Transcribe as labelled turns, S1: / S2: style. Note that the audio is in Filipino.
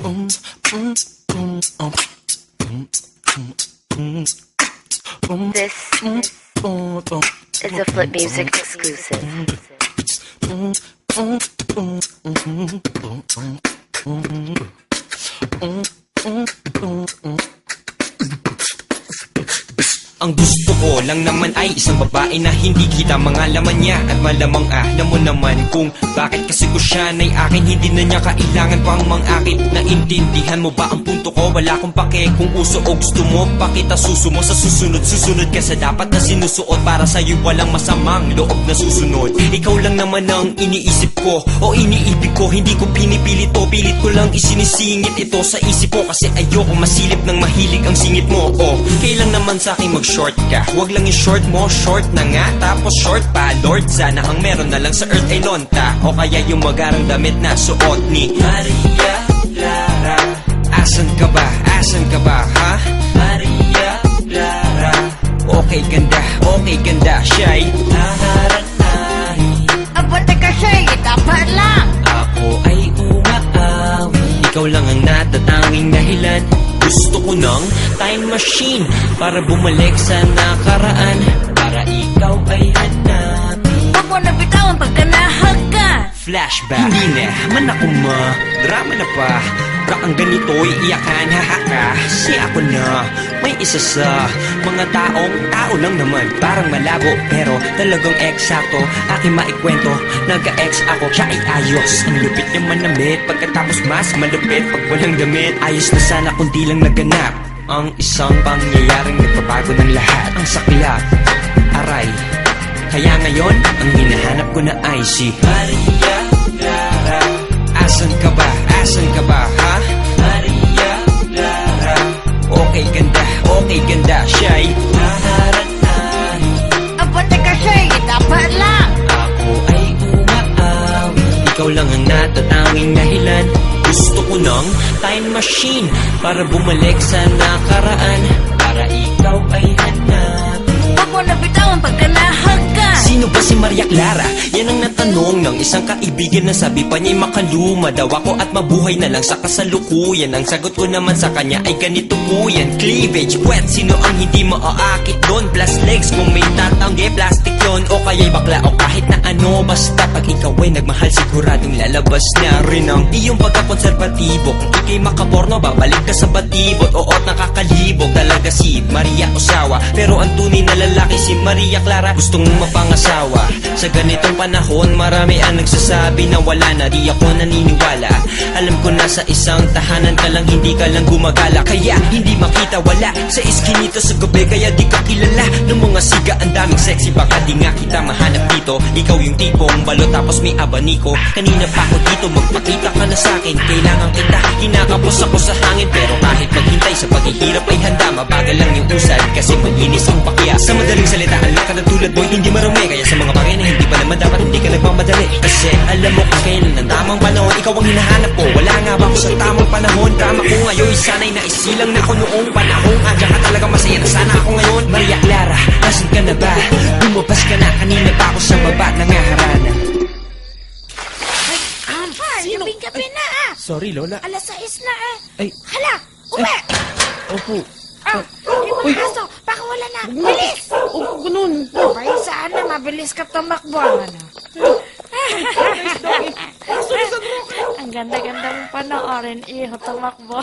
S1: This is a Flip Music exclusive.
S2: Ang gusto ko lang naman ay isang babae na hindi kita mga laman niya. At malamang alam mo naman kung bakit kasi ko siya na'y akin. Hindi na niya kailangan pang mang-akit. Naintindihan mo ba ang punto ko? Wala akong pake kung uso o gusto mo. Pakita suso mo sa susunod. Susunod ka sa dapat na sinusuot. Para sa'yo walang masamang loob na susunod. Ikaw lang naman ang iniisip ko o iniibig ko. Hindi ko pinipilit to. Pilit ko lang isinisingit ito sa isip ko. Kasi ayoko masilip ng mahilig ang singit mo. O kailan naman sa'kin mag-short ka? Huwag lang yung short mo, short na nga. Tapos short pa, Lord, sana ang meron na lang sa earth ay lonta. O kaya yung magarang damit na suot ni Maria Clara. Asan ka ba? Asan ka ba, ha? Maria Clara. Okay ganda, siya'y naharanahi.
S1: Aba, teka siya'y dapat lang.
S2: Ako ay umaawi. Ikaw lang ang natatanging dahilan. Gusto ko ng time machine para bumalik sa nakaraan. Para ikaw ay hanapin.
S1: Huwag mo na bitawan pagka nahaga.
S2: Flashback. Hindi na man ako drama na pa. Ang ganito'y iyakan, hahaka. Si ako na may isa sa mga tao lang naman. Parang malabo pero talagang eksakto. Aking maikwento, nagka-ex ako. Siya ay ayos, ang lupit niya manamit. Pagkatapos mas malupit pag walang damit. Ayos na sana kung di lang naganap ang isang pangyayaring nagpabago ng lahat. Ang saklap, aray. Kaya ngayon, ang hinahanap ko na ay si Maria Clara. Asan ka ba? Asan ka ba, ha? Maria Clara. Okay ganda, siya'y naharanahi.
S1: Aba, teka siya'y dapat lang.
S2: Ako ay umaawi. Ikaw lang ang natatanging dahilan. Gusto ko ng time machine para bumalik sa nakaraan. Para ikaw ay hanapin.
S1: Huwag mo na bitawan pagka nahaga.
S2: Sino ba si Maria Clara? Yan ang natanong ng isang kaibigan na sabi pa niya'y makaluma daw ako at mabuhay na lang sa kasalukuyan. Ang sagot ko naman sa kanya ay ganito po yan. Cleavage, puwet, sino ang hindi maaakit doon? Plus legs, kung may tatanggi, plastic yon. O kaya'y bakla o kahit na ano. Basta pag ikaw ay nagmahal, siguradong lalabas na rin ang iyong pagkakonserbatibo. Kung ikay makaporno, babalik ka sa batibot. Oo't nakakalibog talaga si Maria Osawa. Pero ang tunay na lalaki si Maria Clara gustong mapangasawa. Sa ganitong panahon, marami ang nagsasabi na wala na. Di ako naniniwala. Alam ko na sa isang tahanan ka lang, hindi ka lang gumagala. Kaya hindi makita wala sa iskinita sa gabi. Kaya di ka kilala ng mga siga. Ang daming sexy, baka di nga kita mahanap dito. Ikaw yung tipong balot tapos may abaniko. Kanina pa ako dito, magpakita ka na sa'kin. Kailangan kita, kinakapos ako sa hangin. Pero kahit maghintay sa paghihirap ay handa. Mabagal lang yung usad kasi mag-inis ang pakya. Sa madaling salita, alam ka na tulad mo'y hindi marumi. Kaya sa mga bagay na hindi pa naman dapat, hindi ka nagmamadali. Kasi alam mo kung kailan ang tamang panahon. Ikaw ang hinahanap ko, wala nga ba ako sa tamang panahon? Drama ko ngayon, sana'y naisilang na ako noong panahon. Andiyan ka talaga, masaya na sana ako ngayon. Maria Clara, nasan ka na ba? Lumabas ka na, kanina pa ako sa baba ng harana.
S1: Ay, gabi na ah.
S2: Sorry, Lola.
S1: Alas 6 na eh.
S2: Ay.
S1: Hala, uwi.
S2: Opo.
S1: Yung mga aso, baka wala na. Bilis!
S3: Oo, ganun.
S1: Abay, sana mabilis ka tumakbo. Ano? Ang ganda-ganda mong panoorin, iho, tumakbo.